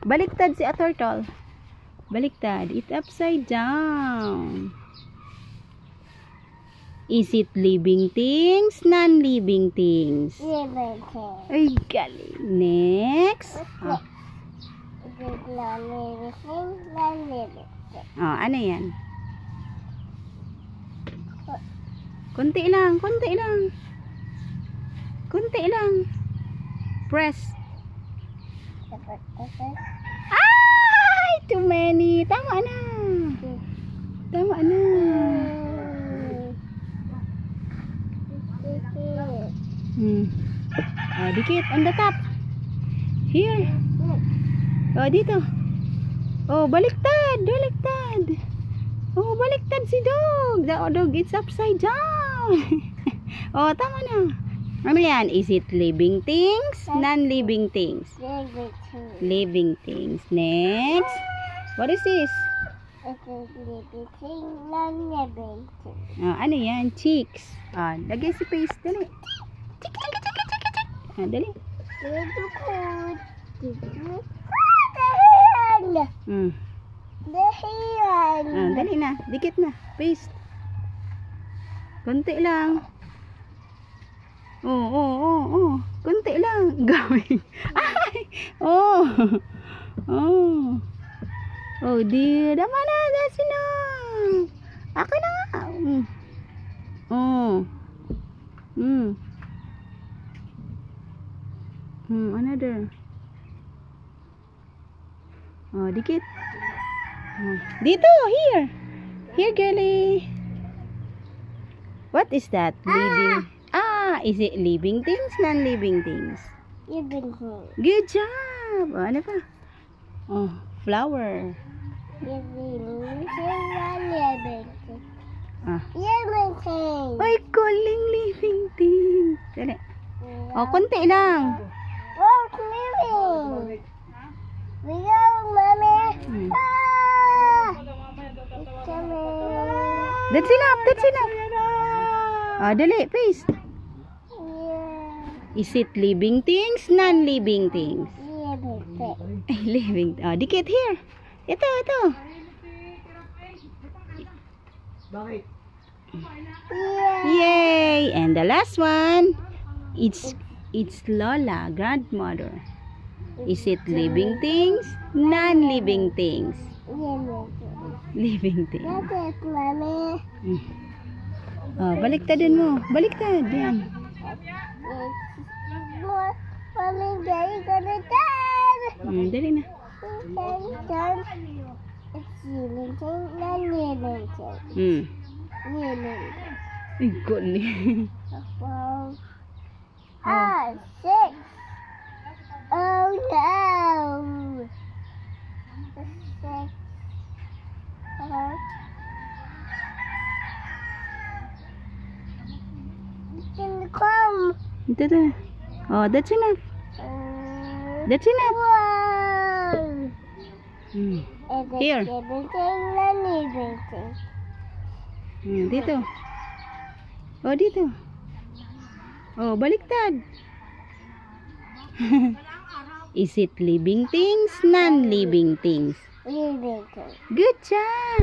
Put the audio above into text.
Baliktad si a turtle. Baliktad. It's upside down. Is it living things? Non-living things? Living things. Ay, galing. Next. Is it non-living things? Non-living things. Ano yan? Kunti lang, kunti lang. Kunti lang. Press. Ay! Too many. Tama na. Tama na. Dikit. On the top. Here. Dito. Baliktad. Baliktad. Baliktad si dog. The dog is upside down. Tama na. Ano yan? Is it living things? Non-living things? Living things. Living things. Next. What is this? It is living things, non-living things. Ano yan? Cheeks. Lagay si paste. Dali. Chik, chik, chik, chik, chik, chik. Dali. Little food. The hand. The hand. Dali na. Dikit na. Paste. Kunti lang. Kunti lang. Gawin. Ay! Dear. Tama na. That's enough. Ako na nga. Another. Dikit. Dito. Here. Here, girlie. What is that? Living. Is it living things? Non-living things? Living things. Good job. Ano pa? Flower. Living things, non-living things. Living things. Ay, calling living things. Dali. Kunti lang. What's living? We go, mommy. That's enough. That's enough. Dali, paste. Is it living things? Non-living things? Living things. Living. Dikit here. Ito. Yay! And the last one. It's Lola, grandmother. Is it living things? Non-living things? Living things. That's it, mommy. Baliktadin mo. Baliktad. Yan. Mommy, Daddy gonna done. Dali na. Done. It's living things, non-living things. Living. Ay, galing. 6. Oh no. 6. Come. Ito na. That's enough. That's enough. Wow. Here. Living thing, non-living thing. Dito. Dito. Baliktad. Is it living things? Non-living things? Living thing. Good job.